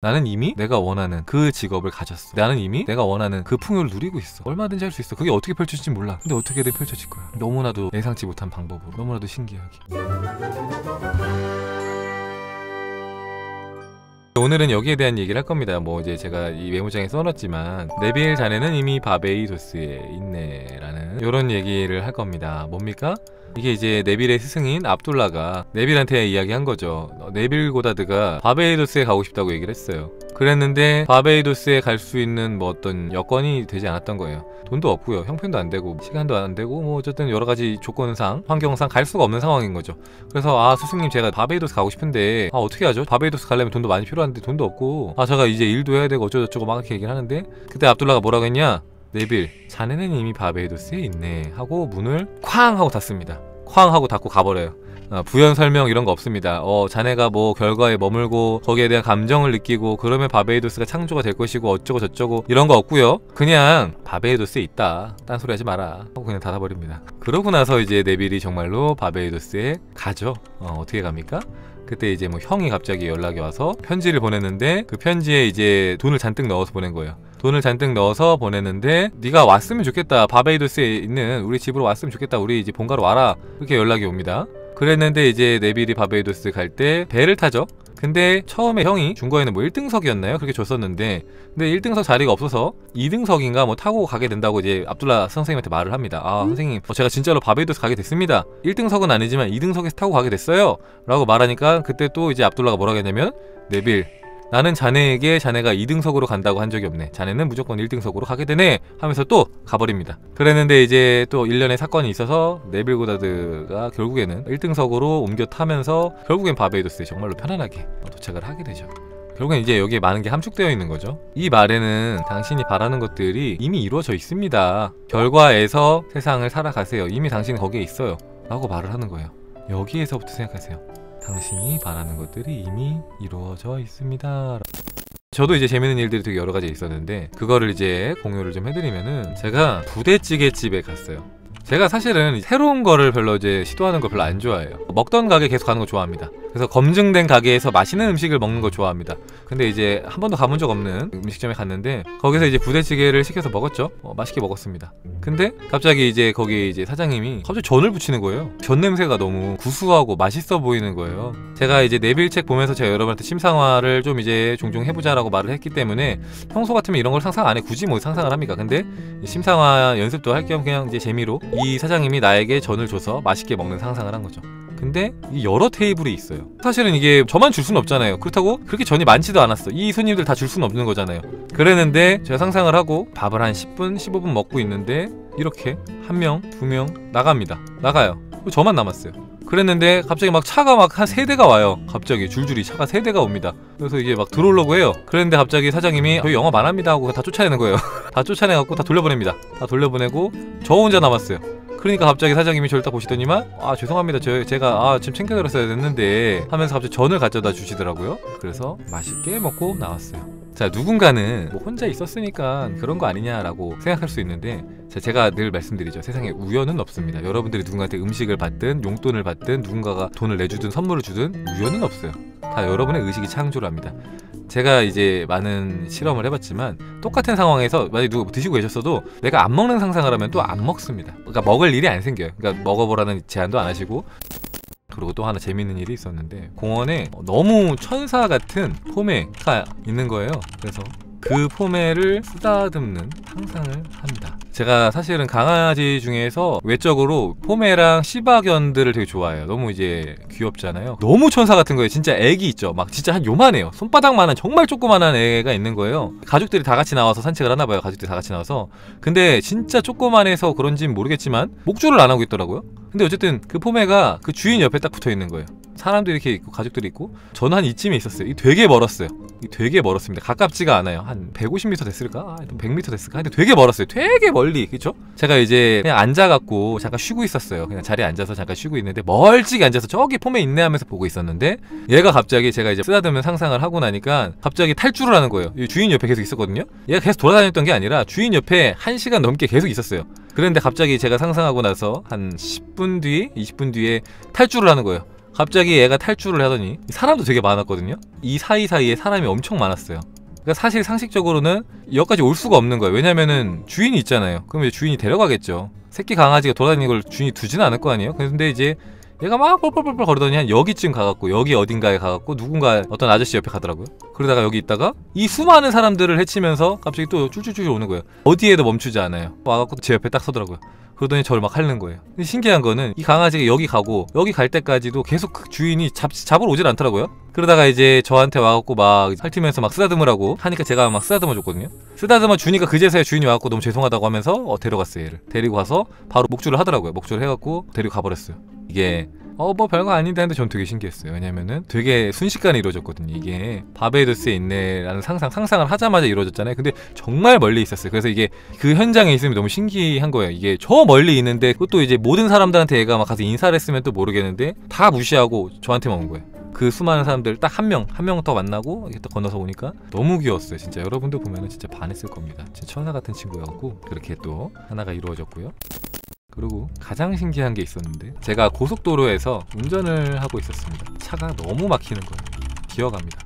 나는 이미 내가 원하는 그 직업을 가졌어. 나는 이미 내가 원하는 그 풍요를 누리고 있어. 얼마든지 할 수 있어. 그게 어떻게 펼쳐질지 몰라. 근데 어떻게든 펼쳐질 거야. 너무나도 예상치 못한 방법으로. 너무나도 신기하게. 오늘은 여기에 대한 얘기를 할 겁니다. 뭐 이제 제가 이 메모장에 써놨지만 네빌 자네는 이미 바베이도스에 있네 라는 이런 얘기를 할 겁니다. 뭡니까? 이게 이제 네빌의 스승인 압둘라가 네빌한테 이야기한 거죠. 네빌 고다드가 바베이도스에 가고 싶다고 얘기를 했어요. 그랬는데 바베이도스에 갈 수 있는 뭐 어떤 여건이 되지 않았던 거예요. 돈도 없고요, 형편도 안 되고 시간도 안 되고 뭐 어쨌든 여러 가지 조건상 환경상 갈 수가 없는 상황인 거죠. 그래서 스승님 제가 바베이도스 가고 싶은데 어떻게 하죠? 바베이도스 가려면 돈도 많이 필요한데 돈도 없고 제가 이제 일도 해야 되고 어쩌고저쩌고 막 이렇게 얘기를 하는데 그때 압둘라가 뭐라고 했냐? 네빌 자네는 이미 바베이도스에 있네 하고 문을 쾅 하고 닫습니다. 쾅 하고 닫고 가버려요. 부연 설명 이런 거 없습니다. 자네가 뭐 결과에 머물고 거기에 대한 감정을 느끼고 그러면 바베이도스가 창조가 될 것이고 어쩌고 저쩌고 이런 거 없고요. 그냥 바베이도스에 있다, 딴소리 하지 마라 하고 그냥 닫아버립니다. 그러고 나서 이제 네빌이 정말로 바베이도스에 가죠. 어떻게 갑니까? 그때 이제 뭐 형이 갑자기 연락이 와서 편지를 보냈는데 그 편지에 이제 돈을 잔뜩 넣어서 보낸 거예요. 돈을 잔뜩 넣어서 보냈는데 네가 왔으면 좋겠다, 바베이도스에 있는 우리 집으로 왔으면 좋겠다, 우리 이제 본가로 와라, 이렇게 연락이 옵니다. 그랬는데 이제 네빌이 바베이도스 갈 때 배를 타죠. 근데 처음에 형이 준 거에는 뭐 1등석이었나요? 그렇게 줬었는데 근데 1등석 자리가 없어서 2등석인가 뭐 타고 가게 된다고 이제 압둘라 선생님한테 말을 합니다. 선생님 제가 진짜로 바베이도스 가게 됐습니다. 1등석은 아니지만 2등석에서 타고 가게 됐어요 라고 말하니까 그때 또 이제 압둘라가 뭐라고 했냐면 네빌 나는 자네에게 자네가 2등석으로 간다고 한 적이 없네. 자네는 무조건 1등석으로 가게 되네 하면서 또 가버립니다. 그랬는데 이제 또 일련의 사건이 있어서 네빌 고다드가 결국에는 1등석으로 옮겨 타면서 결국엔 바베이도스에 정말로 편안하게 도착을 하게 되죠. 결국엔 이제 여기에 많은 게 함축되어 있는 거죠. 이 말에는 당신이 바라는 것들이 이미 이루어져 있습니다. 결과에서 세상을 살아가세요. 이미 당신은 거기에 있어요 라고 말을 하는 거예요. 여기에서부터 생각하세요. 당신이 바라는 것들이 이미 이루어져 있습니다. 저도 이제 재밌는 일들이 되게 여러 가지 있었는데 그거를 이제 공유를 좀 해드리면은 제가 부대찌개 집에 갔어요. 제가 사실은 새로운 거를 별로 이제 시도하는 걸 별로 안 좋아해요. 먹던 가게 계속 가는 거 좋아합니다. 그래서 검증된 가게에서 맛있는 음식을 먹는 거 좋아합니다. 근데 이제 한 번도 가본 적 없는 음식점에 갔는데 거기서 이제 부대찌개를 시켜서 먹었죠. 맛있게 먹었습니다. 근데 갑자기 이제 거기 이제 사장님이 갑자기 전을 부치는 거예요. 전 냄새가 너무 구수하고 맛있어 보이는 거예요. 제가 이제 네빌 책 보면서 제가 여러분한테 심상화를 좀 이제 종종 해보자라고 말을 했기 때문에 평소 같으면 이런 걸 상상 안 해. 굳이 뭐 상상을 합니까? 근데 심상화 연습도 할 겸 그냥 이제 재미로 이 사장님이 나에게 전을 줘서 맛있게 먹는 상상을 한 거죠. 근데 이 여러 테이블이 있어요. 사실은 이게 저만 줄 수는 없잖아요. 그렇다고 그렇게 전이 많지도 않았어. 이 손님들 다 줄 수는 없는 거잖아요. 그랬는데 제가 상상을 하고 밥을 한 10분, 15분 먹고 있는데 이렇게 1명, 2명 나갑니다. 나가요. 저만 남았어요. 그랬는데 갑자기 막 차가 막 한 3대가 와요. 갑자기 줄줄이 차가 3대가 옵니다. 그래서 이게 막 들어오려고 해요. 그랬는데 갑자기 사장님이 저희 영업 안 합니다 하고 다 쫓아내는 거예요. 다 쫓아내갖고 다 돌려보냅니다. 다 돌려보내고 저 혼자 남았어요. 그러니까 갑자기 사장님이 저를 딱 보시더니만 죄송합니다. 제가 지금 챙겨드렸어야 됐는데 하면서 갑자기 전을 가져다 주시더라고요. 그래서 맛있게 먹고 나왔어요. 자, 누군가는 뭐 혼자 있었으니까 그런 거 아니냐라고 생각할 수 있는데 제가 늘 말씀드리죠. 세상에 우연은 없습니다. 여러분들이 누군가한테 음식을 받든 용돈을 받든 누군가가 돈을 내주든 선물을 주든 우연은 없어요. 다 여러분의 의식이 창조를 합니다. 제가 이제 많은 실험을 해봤지만 똑같은 상황에서 만약에 누가 드시고 계셨어도 내가 안 먹는 상상을 하면 또 안 먹습니다. 그러니까 먹을 일이 안 생겨요. 그러니까 먹어보라는 제안도 안 하시고. 그리고 또 하나 재밌는 일이 있었는데 공원에 너무 천사 같은 포메가 있는 거예요. 그래서 그 포메를 쓰다듬는 상상을 합니다. 제가 사실은 강아지 중에서 외적으로 포메랑 시바견들을 되게 좋아해요. 너무 이제 귀엽잖아요. 너무 천사 같은 거예요. 진짜 애기 있죠. 막 진짜 한 요만해요. 손바닥만한 정말 조그만한 애가 있는 거예요. 가족들이 다 같이 나와서 산책을 하나 봐요. 가족들이 다 같이 나와서. 근데 진짜 조그만해서 그런지는 모르겠지만 목줄을 안 하고 있더라고요. 근데 어쨌든 그 포메가 그 주인 옆에 딱 붙어 있는 거예요. 사람도 이렇게 있고 가족들이 있고 저는 한 이쯤에 있었어요. 이 되게 멀었어요. 이 되게 멀었습니다. 가깝지가 않아요. 한 150m 됐을까? 100m 됐을까? 근데 되게 멀었어요. 되게 멀리. 그쵸? 제가 이제 그냥 앉아갖고 잠깐 쉬고 있었어요. 그냥 자리에 앉아서 잠깐 쉬고 있는데 멀찍이 앉아서 저기 폼에 있네 하면서 보고 있었는데 얘가 갑자기 제가 이제 쓰다듬는 상상을 하고 나니까 갑자기 탈출을 하는 거예요. 이 주인 옆에 계속 있었거든요. 얘가 계속 돌아다녔던 게 아니라 주인 옆에 1시간 넘게 계속 있었어요. 그런데 갑자기 제가 상상하고 나서 한 10분 뒤, 20분 뒤에 탈출을 하는 거예요. 갑자기 얘가 탈주를 하더니 사람도 되게 많았거든요. 이 사이사이에 사람이 엄청 많았어요. 그러니까 사실 상식적으로는 여기까지 올 수가 없는 거예요. 왜냐면은 주인이 있잖아요. 그럼 이제 주인이 데려가겠죠. 새끼 강아지가 돌아다니는 걸 주인이 두지는 않을 거 아니에요. 근데 이제 얘가 막 뻘뻘뻘뻘 거리더니 한 여기쯤 가갖고 여기 어딘가에 가갖고 누군가 어떤 아저씨 옆에 가더라고요. 그러다가 여기 있다가 이 수많은 사람들을 해치면서 갑자기 또 쫄쫄쫄 오는 거예요. 어디에도 멈추지 않아요. 와갖고 제 옆에 딱 서더라고요. 그러더니 저를 막 핥는 거예요. 근데 신기한 거는 이 강아지가 여기 가고 여기 갈 때까지도 계속 그 주인이 잡으러 오질 않더라고요. 그러다가 이제 저한테 와갖고 막 핥으면서 막 쓰다듬으라고 하니까 제가 막 쓰다듬어 줬거든요. 쓰다듬어 주니까 그제서야 주인이 와갖고 너무 죄송하다고 하면서 데려갔어요. 얘를 데리고 가서 바로 목줄을 하더라고요. 목줄을 해갖고 데리고 가버렸어요. 이게 뭐 별거 아닌데 하는데 전 되게 신기했어요. 왜냐면은 되게 순식간에 이루어졌거든요. 이게 바베이도스에 있네라는 상상을 하자마자 이루어졌잖아요. 근데 정말 멀리 있었어요. 그래서 이게 그 현장에 있으면 너무 신기한 거예요. 이게 저 멀리 있는데 그것도 이제 모든 사람들한테 얘가 막 가서 인사를 했으면 또 모르겠는데 다 무시하고 저한테만 온 거예요. 그 수많은 사람들 딱 한 명 더 만나고 이렇게 또 건너서 오니까 너무 귀여웠어요. 진짜 여러분들 보면은 진짜 반했을 겁니다. 진짜 천사 같은 친구여갖고 그렇게 또 하나가 이루어졌고요. 그리고 가장 신기한 게 있었는데 제가 고속도로에서 운전을 하고 있었습니다. 차가 너무 막히는 거예요. 기어갑니다.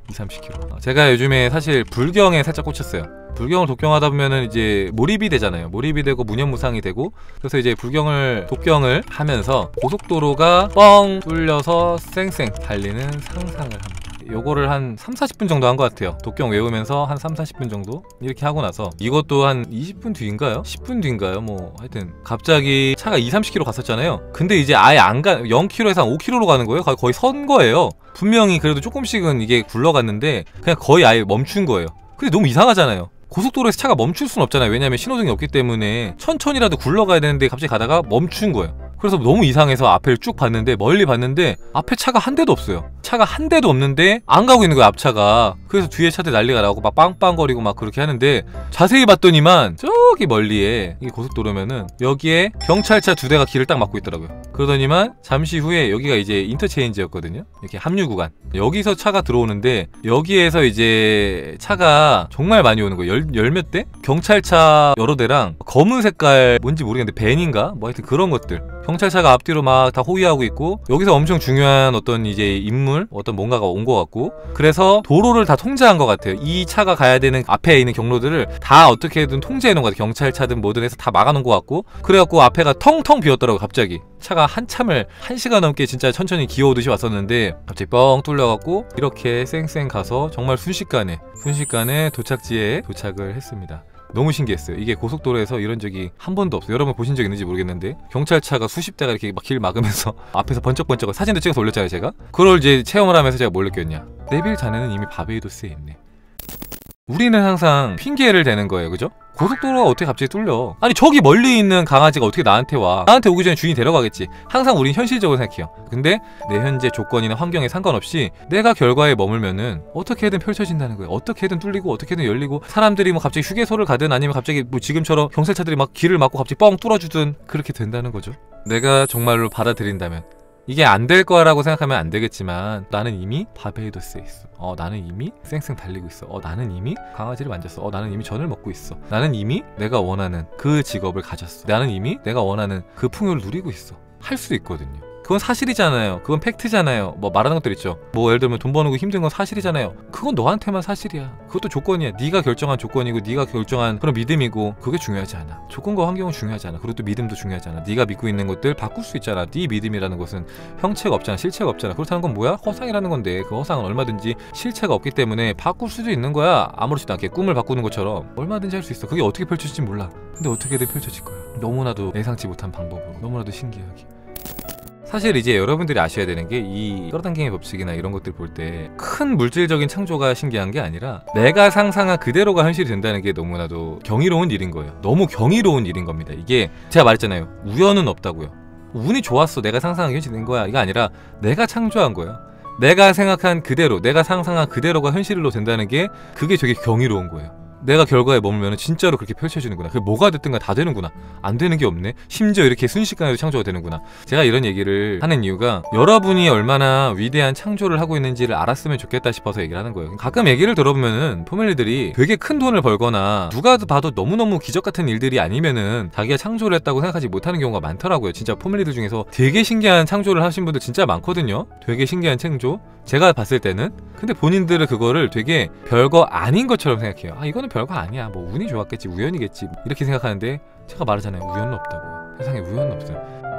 20-30km. 제가 요즘에 사실 불경에 살짝 꽂혔어요. 불경을 독경하다 보면은 이제 몰입이 되잖아요. 몰입이 되고 무념무상이 되고 그래서 이제 독경을 하면서 고속도로가 뻥 뚫려서 쌩쌩 달리는 상상을 합니다. 요거를 한 3-40분 정도 한 것 같아요. 독경 외우면서 한 3-40분 정도 이렇게 하고 나서 이것도 한 20분 뒤인가요? 10분 뒤인가요? 뭐 하여튼 갑자기 차가 20-30km 갔었잖아요. 근데 이제 아예 안 0km에서 한 5km로 가는 거예요. 거의 선 거예요. 분명히 그래도 조금씩은 이게 굴러갔는데 그냥 거의 아예 멈춘 거예요. 근데 너무 이상하잖아요. 고속도로에서 차가 멈출 순 없잖아요. 왜냐면 신호등이 없기 때문에 천천히라도 굴러가야 되는데 갑자기 가다가 멈춘 거예요. 그래서 너무 이상해서 앞을 쭉 봤는데 멀리 봤는데 앞에 차가 한 대도 없어요. 차가 한 대도 없는데 안 가고 있는 거예요. 앞차가. 그래서 뒤에 차들 난리가 나고 막 빵빵거리고 막 그렇게 하는데 자세히 봤더니만 저기 멀리에 이게 고속도로면은 여기에 경찰차 2대가 길을 딱 막고 있더라고요. 그러더니만 잠시 후에 여기가 이제 인터체인지였거든요. 이렇게 합류 구간. 여기서 차가 들어오는데 여기에서 이제 차가 정말 많이 오는 거예요. 열 몇 대? 경찰차 여러 대랑 검은 색깔 뭔지 모르겠는데 벤인가? 뭐 하여튼 그런 것들. 경찰차가 앞뒤로 막 다 호위하고 있고 여기서 엄청 중요한 어떤 이제 인물 어떤 뭔가가 온 것 같고 그래서 도로를 다 통제한 것 같아요. 이 차가 가야 되는 앞에 있는 경로들을 다 어떻게든 통제해 놓은 것 같아요. 경찰차든 뭐든 해서 다 막아놓은 것 같고 그래갖고 앞에가 텅텅 비었더라고요. 갑자기 차가 한참을 1시간 넘게 진짜 천천히 기어오듯이 왔었는데 갑자기 뻥 뚫려갖고 이렇게 쌩쌩 가서 정말 순식간에 도착지에 도착을 했습니다. 너무 신기했어요. 이게 고속도로에서 이런 적이 한 번도 없어요. 여러분 보신 적 있는지 모르겠는데 경찰차가 수십 대가 이렇게 막 길 막으면서 앞에서 번쩍번쩍 사진도 찍어서 올렸잖아요. 제가 그걸 이제 체험을 하면서 제가 뭘 느꼈냐, 네빌 자네는 이미 바베이도스에 있네. 우리는 항상 핑계를 대는 거예요. 그죠? 고속도로가 어떻게 갑자기 뚫려? 아니 저기 멀리 있는 강아지가 어떻게 나한테 와? 나한테 오기 전에 주인이 데려가겠지. 항상 우린 현실적으로 생각해요. 근데 내 현재 조건이나 환경에 상관없이 내가 결과에 머물면은 어떻게든 펼쳐진다는 거예요. 어떻게든 뚫리고 어떻게든 열리고 사람들이 뭐 갑자기 휴게소를 가든 아니면 갑자기 뭐 지금처럼 경찰차들이 막 길을 막고 갑자기 뻥 뚫어주든 그렇게 된다는 거죠. 내가 정말로 받아들인다면 이게 안 될 거라고 생각하면 안 되겠지만 나는 이미 바베이도스에 있어. 나는 이미 쌩쌩 달리고 있어. 나는 이미 강아지를 만졌어. 나는 이미 전을 먹고 있어. 나는 이미 내가 원하는 그 직업을 가졌어. 나는 이미 내가 원하는 그 풍요를 누리고 있어. 할 수 있거든요. 그건 사실이잖아요. 그건 팩트잖아요. 뭐 말하는 것들 있죠. 뭐 예를 들면 돈 버는 거 힘든 건 사실이잖아요. 그건 너한테만 사실이야. 그것도 조건이야. 네가 결정한 조건이고 네가 결정한 그런 믿음이고 그게 중요하지 않아. 조건과 환경은 중요하지 않아. 그리고 또 믿음도 중요하지 않아. 네가 믿고 있는 것들 바꿀 수 있잖아. 네 믿음이라는 것은 형체가 없잖아. 실체가 없잖아. 그렇다는 건 뭐야? 허상이라는 건데 그 허상은 얼마든지 실체가 없기 때문에 바꿀 수도 있는 거야. 아무렇지도 않게 꿈을 바꾸는 것처럼 얼마든지 할 수 있어. 그게 어떻게 펼쳐질지 몰라. 근데 어떻게든 펼쳐질 거야. 너무나도 예상치 못한 방법으로 너무나도 신기하게. 사실 이제 여러분들이 아셔야 되는 게 이 끌어당김의 법칙이나 이런 것들 볼 때 큰 물질적인 창조가 신기한 게 아니라 내가 상상한 그대로가 현실이 된다는 게 너무나도 경이로운 일인 거예요. 너무 경이로운 일인 겁니다. 이게 제가 말했잖아요. 우연은 없다고요. 운이 좋았어. 내가 상상한 게 현실이 된 거야. 이거 아니라 내가 창조한 거야. 내가 생각한 그대로, 내가 상상한 그대로가 현실로 된다는 게 그게 되게 경이로운 거예요. 내가 결과에 머물면 진짜로 그렇게 펼쳐지는구나. 그게 뭐가 됐든가 다 되는구나. 안 되는 게 없네. 심지어 이렇게 순식간에도 창조가 되는구나. 제가 이런 얘기를 하는 이유가 여러분이 얼마나 위대한 창조를 하고 있는지를 알았으면 좋겠다 싶어서 얘기를 하는 거예요. 가끔 얘기를 들어보면은 포밀리들이 되게 큰 돈을 벌거나 누가 봐도 너무너무 기적 같은 일들이 아니면은 자기가 창조를 했다고 생각하지 못하는 경우가 많더라고요. 진짜 포밀리들 중에서 되게 신기한 창조를 하신 분들 진짜 많거든요. 되게 신기한 창조. 제가 봤을 때는. 근데 본인들은 그거를 되게 별거 아닌 것처럼 생각해요. 아, 이거는 별거 아니야. 뭐 운이 좋았겠지, 우연이겠지, 이렇게 생각하는데 제가 말하잖아요. 우연은 없다고. 세상에 우연은 없어요.